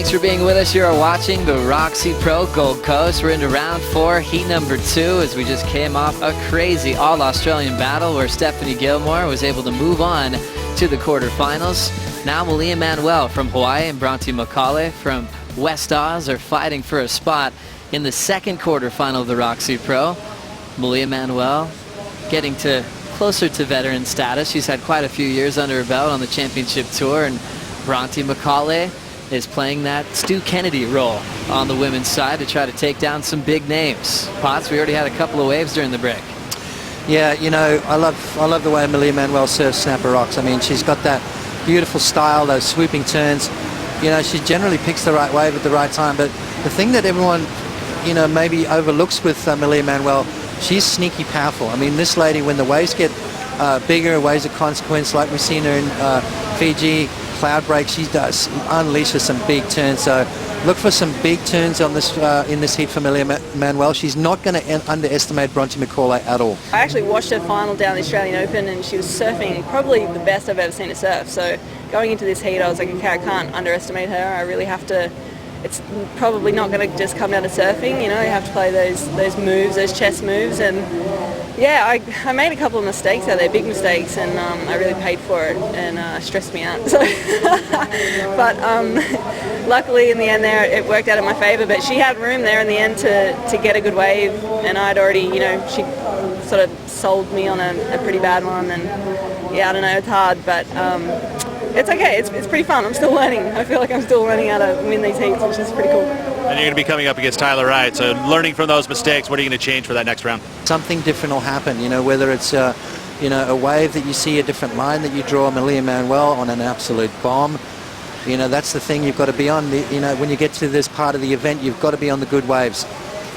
Thanks for being with us. You are watching the Roxy Pro Gold Coast. We're into round 4, heat number 2, as we just came off a crazy all-Australian battle where Stephanie Gilmore was able to move on to the quarterfinals. Now Malia Manuel from Hawaii and Bronte Macaulay from West Oz are fighting for a spot in the second quarterfinal of the Roxy Pro. Malia Manuel getting closer to veteran status. She's had quite a few years under her belt on the championship tour, and Bronte Macaulay is playing that Stu Kennedy role on the women's side to try to take down some big names. Potts, we already had a couple of waves during the break. Yeah, you know, I love the way Malia Manuel serves snapper rocks. I mean, she's got that beautiful style, those swooping turns. You know, she generally picks the right wave at the right time. But the thing that everyone, you know, maybe overlooks with Malia Manuel, she's sneaky powerful. I mean, this lady, when the waves get bigger, waves of consequence, like we've seen her in Fiji, cloud break, she does unleashes some big turns. So look for some big turns on this in this heat for Malia Manuel. She's not going to underestimate Bronte Macaulay at all. I actually watched her final down the Australian Open, and she was surfing probably the best I've ever seen her surf. So going into this heat, I was like, okay, I can't underestimate her. I really have to. It's probably not going to just come down to surfing. You know, you have to play those moves, those chess moves, and yeah, I made a couple of mistakes out there, big mistakes, and I really paid for it, and stressed me out. So, but luckily in the end there, it worked out in my favour. But she had room there in the end to get a good wave, and I'd already, you know, she sort of sold me on a pretty bad one, and yeah, I don't know, it's hard, but it's okay. It's pretty fun. I'm still learning. I feel like I'm still learning how to win these heats, which is pretty cool. And you're going to be coming up against Tyler Wright, so learning from those mistakes, what are you going to change for that next round? Something different will happen, you know, whether it's you know, a wave that you see, a different line that you draw Malia Manuel on an absolute bomb. You know, that's the thing you've got to be on. You know, when you get to this part of the event, you've got to be on the good waves.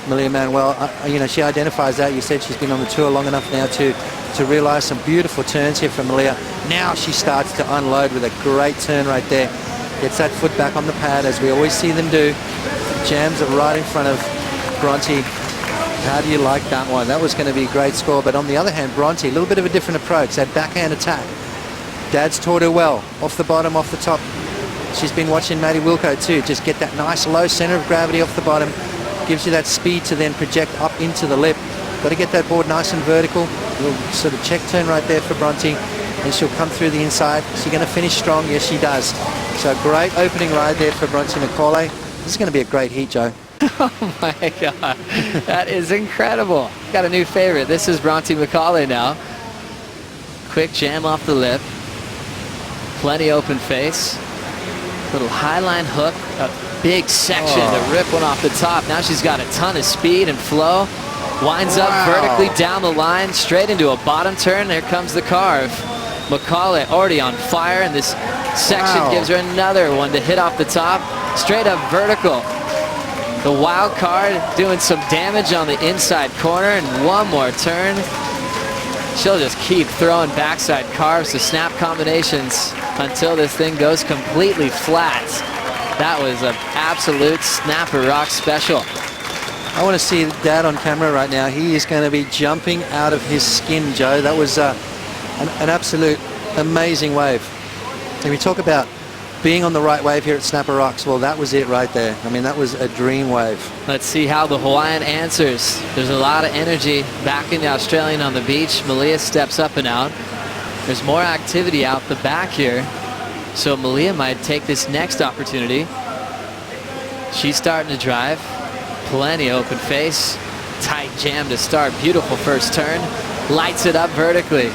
Malia Manuel, you know, she identifies that. You said she's been on the tour long enough now to realize some beautiful turns here from Malia. Now she starts to unload with a great turn right there. Gets that foot back on the pad, as we always see them do. Jams it right in front of Bronte. How do you like that one? That was going to be a great score. But on the other hand, Bronte, a little bit of a different approach. That backhand attack. Dad's taught her well. Off the bottom, off the top. She's been watching Maddie Wilco too. Just get that nice low center of gravity off the bottom. Gives you that speed to then project up into the lip. Got to get that board nice and vertical. A little sort of check turn right there for Bronte. And she'll come through the inside. Is she going to finish strong? Yes, she does. So great opening ride there for Bronte Macaulay. This is going to be a great heat, Joe. Oh my God, that is incredible. Got a new favorite. This is Bronte Macaulay now. Quick jam off the lip. Plenty open face. Little highline hook. A big section to rip one off the top. Now she's got a ton of speed and flow. Winds up vertically down the line, straight into a bottom turn. There comes the carve. Macaulay already on fire, and this section gives her another one to hit off the top. Straight up vertical. The wild card doing some damage on the inside corner, and one more turn. She'll just keep throwing backside carves to snap combinations until this thing goes completely flat. That was an absolute snapper rock special. I want to see Dad on camera right now. He is going to be jumping out of his skin, Joe. That was an absolute amazing wave. And we talk about being on the right wave here at Snapper Rocks. Well, that was it right there. I mean, that was a dream wave. Let's see how the Hawaiian answers. There's a lot of energy back in the Australian on the beach. Malia steps up and out. There's more activity out the back here. So Malia might take this next opportunity. She's starting to drive. Plenty open face. Tight jam to start. Beautiful first turn. Lights it up vertically.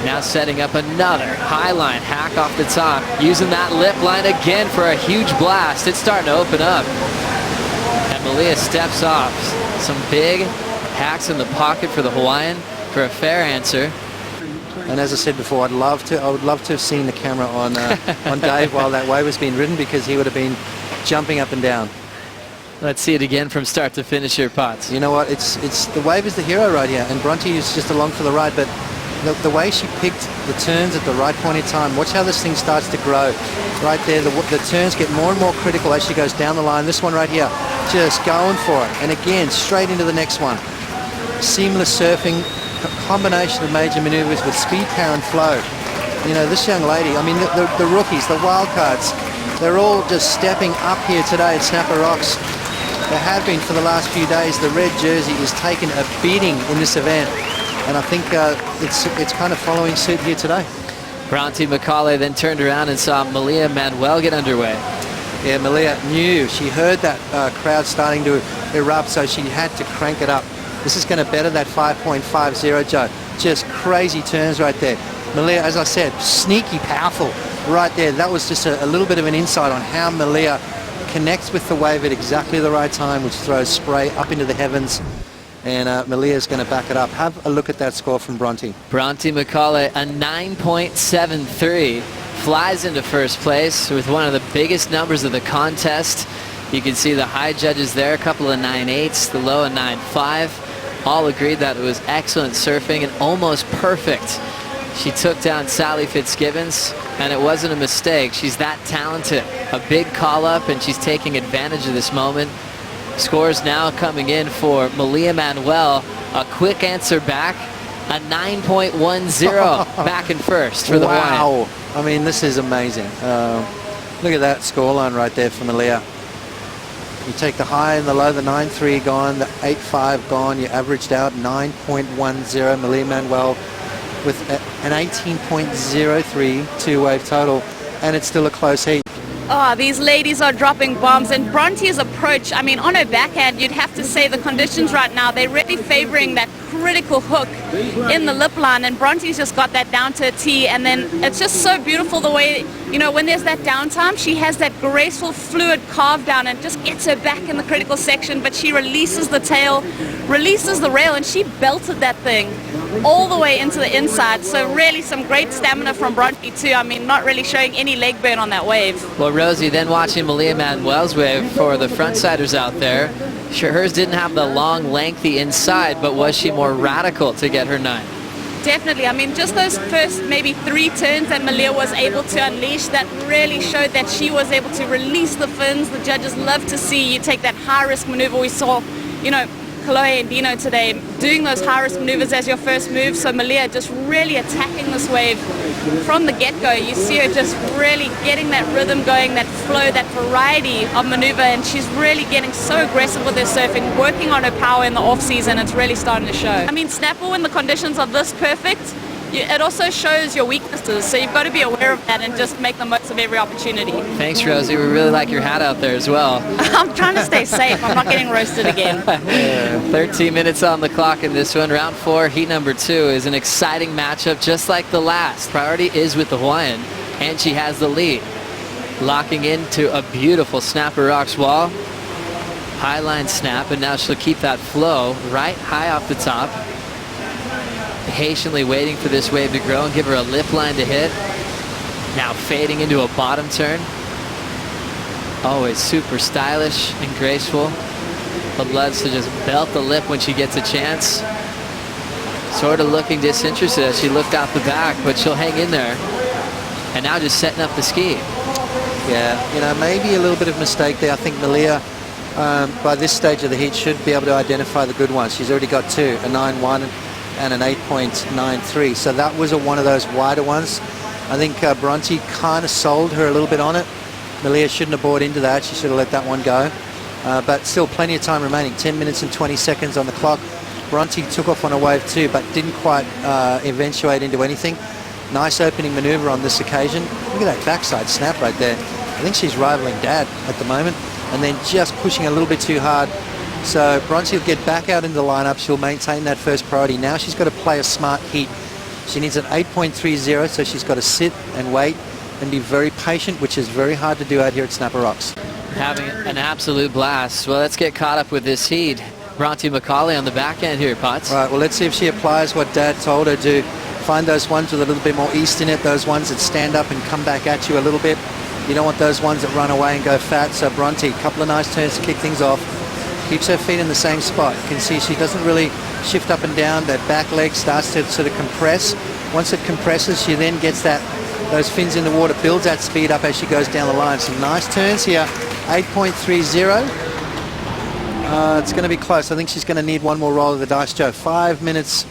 Now setting up another high line hack off the top. Using that lip line again for a huge blast. It's starting to open up. And Malia steps off. Some big hacks in the pocket for the Hawaiian for a fair answer. And as I said before, I would love to have seen the camera on Dave while that wave was being ridden, because he would have been jumping up and down. Let's see it again from start to finish here, Potts. You know what? It's the wave is the hero right here, and Bronte is just along for the ride. But the way she picked the turns at the right point in time. Watch how this thing starts to grow. Right there, the turns get more and more critical as she goes down the line. This one right here, just going for it. And again, straight into the next one. Seamless surfing, combination of major maneuvers with speed, power, and flow. You know, this young lady, I mean, the rookies, the wild cards, They're all just stepping up here today at Snapper Rocks. They have been for the last few days. The red jersey is taking a beating in this event, and I think it's kind of following suit here today. Bronte Macaulay then turned around and saw Malia Manuel get underway. Yeah, Malia knew. She heard that crowd starting to erupt, so she had to crank it up. This is going to better that 5.50, Joe. Just crazy turns right there. Malia, as I said, sneaky powerful right there. That was just a little bit of an insight on how Malia connects with the wave at exactly the right time, which throws spray up into the heavens. And Malia's going to back it up. Have a look at that score from Bronte. Bronte Macaulay, a 9.73. Flies into first place with one of the biggest numbers of the contest. You can see the high judges there, a couple of 9.8s, the low a 9.5. All agreed that it was excellent surfing and almost perfect. She took down Sally Fitzgibbons, and it wasn't a mistake. She's that talented. A big call up, and she's taking advantage of this moment. Scores now coming in for Malia Manuel. A quick answer back, a 9.10 back in first for the Wow. I mean, this is amazing. Look at that scoreline right there for Malia. You take the high and the low, the 9.3 gone, the 8.5 gone. You averaged out 9.10. Malia Manuel with an 18.03 two-wave total, and it's still a close heat. Oh, these ladies are dropping bombs, and Bronte's approach, I mean, on her backhand, you'd have to say the conditions right now, they're really favoring that critical hook in the lip line, and Bronte's just got that down to a T, and then it's just so beautiful the way, you know, when there's that downtime, she has that graceful, fluid carve down and just gets her back in the critical section, but she releases the tail, releases the rail, and she belted that thing all the way into the inside. So really some great stamina from Bronte too. I mean, not really showing any leg burn on that wave. Well, Rosie, then watching Malia Manuel's wave for the frontsiders out there. Sure, hers didn't have the long, lengthy inside, but was she more radical to get her 9? Definitely. I mean, just those first maybe 3 turns that Malia was able to unleash, that really showed that she was able to release the fins. The judges love to see you take that high-risk maneuver. We saw, you know, Chloe and Dino today doing those high-risk maneuvers as your first move. So Malia just really attacking this wave from the get-go. You see her just really getting that rhythm going, that flow, that variety of maneuver, and she's really getting so aggressive with her surfing, working on her power in the off-season. It's really starting to show. I mean, snapper, when the conditions are this perfect, it also shows your weaknesses, so you've got to be aware of that and just make the most of every opportunity. Thanks, Rosie. We really like your hat out there as well. I'm trying to stay safe. I'm not getting roasted again. 13 minutes on the clock in this one. Round 4, heat number 2 is an exciting matchup just like the last. Priority is with the Hawaiian, and she has the lead. Locking into a beautiful Snapper Rocks wall. High line snap, and now she'll keep that flow right high off the top. Patiently waiting for this wave to grow and give her a lip line to hit. Now fading into a bottom turn. Always super stylish and graceful, but loves to just belt the lip when she gets a chance. Sort of looking disinterested as she looked out the back, but she'll hang in there. And now just setting up the ski. Yeah, you know, maybe a little bit of mistake there. I think Malia, by this stage of the heat, should be able to identify the good ones. She's already got 2, a 9.1 and an 8.93. So that was one of those wider ones. I think Bronte kind of sold her a little bit on it. Malia shouldn't have bought into that. She should have let that one go. But still plenty of time remaining. 10 minutes and 20 seconds on the clock. Bronte took off on a wave too, but didn't quite eventuate into anything. Nice opening maneuver on this occasion. Look at that backside snap right there. I think she's rivaling Dad at the moment. And then just pushing a little bit too hard. So Bronte will get back out into the lineup. She'll maintain that first priority. Now she's got to play a smart heat. She needs an 8.30, so she's got to sit and wait and be very patient, which is very hard to do out here at Snapper Rocks. Having an absolute blast. Well, let's get caught up with this heat. Bronte Macaulay on the back end here, Potts. All right, well, let's see if she applies what Dad told her to. Find those ones with a little bit more east in it, those ones that stand up and come back at you a little bit. You don't want those ones that run away and go fat. So Bronte, a couple of nice turns to kick things off. Keeps her feet in the same spot. You can see she doesn't really shift up and down. That back leg starts to sort of compress. Once it compresses, she then gets those fins in the water, builds that speed up as she goes down the line. Some nice turns here. 8.30. It's going to be close. I think she's going to need one more roll of the dice, Joe. 5 minutes,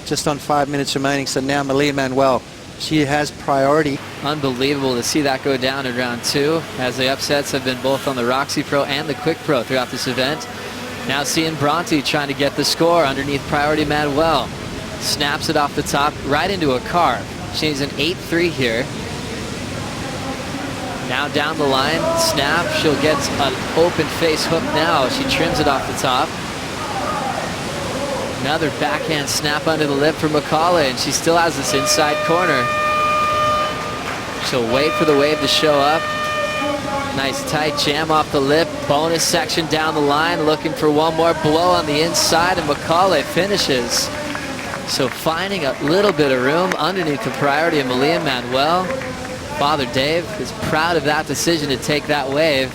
just on 5 minutes remaining. So now Malia Manuel she has priority. Unbelievable to see that go down in round 2, as the upsets have been both on the Roxy Pro and the Quick Pro throughout this event. Now seeing Bronte trying to get the score underneath Priority Manuel. Snaps it off the top right into a carve. She needs an 8-3 here. Now down the line, snap. She'll get an open face hook now. She trims it off the top. Another backhand snap under the lip for Macaulay, and she still has this inside corner. She'll wait for the wave to show up. Nice tight jam off the lip. Bonus section down the line, looking for one more blow on the inside, and Macaulay finishes. So finding a little bit of room underneath the priority of Malia Manuel. Father Dave is proud of that decision to take that wave.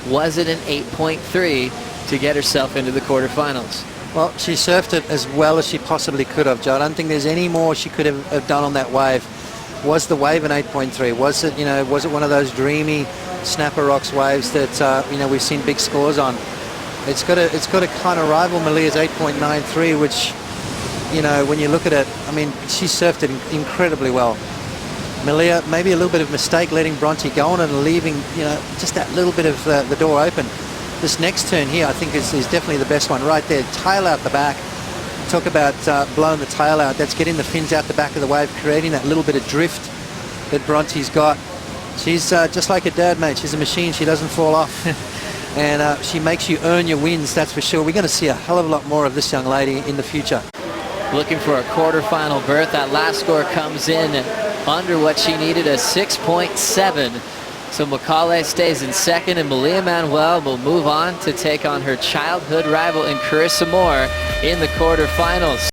Was it an 8.3 to get herself into the quarterfinals? Well, she surfed it as well as she possibly could have, Joe. I don't think there's any more she could have done on that wave. Was the wave an 8.3? Was it, was it one of those dreamy snapper rocks waves that we've seen big scores on? It's got to kind of rival Malia's 8.93, which, when you look at it, I mean, she surfed it incredibly well. Malia, maybe a little bit of mistake letting Bronte go on and leaving, just that little bit of the door open. This next turn here, I think, is definitely the best one right there. Tail out the back. Talk about blowing the tail out. That's getting the fins out the back of the wave, creating that little bit of drift that Bronte's got. She's just like her dad, mate. She's a machine. She doesn't fall off. And she makes you earn your wins, that's for sure. We're going to see a hell of a lot more of this young lady in the future. Looking for a quarterfinal berth. That last score comes in under what she needed, a 6.7. So Macaulay stays in second, and Malia Manuel will move on to take on her childhood rival in Carissa Moore in the quarterfinals.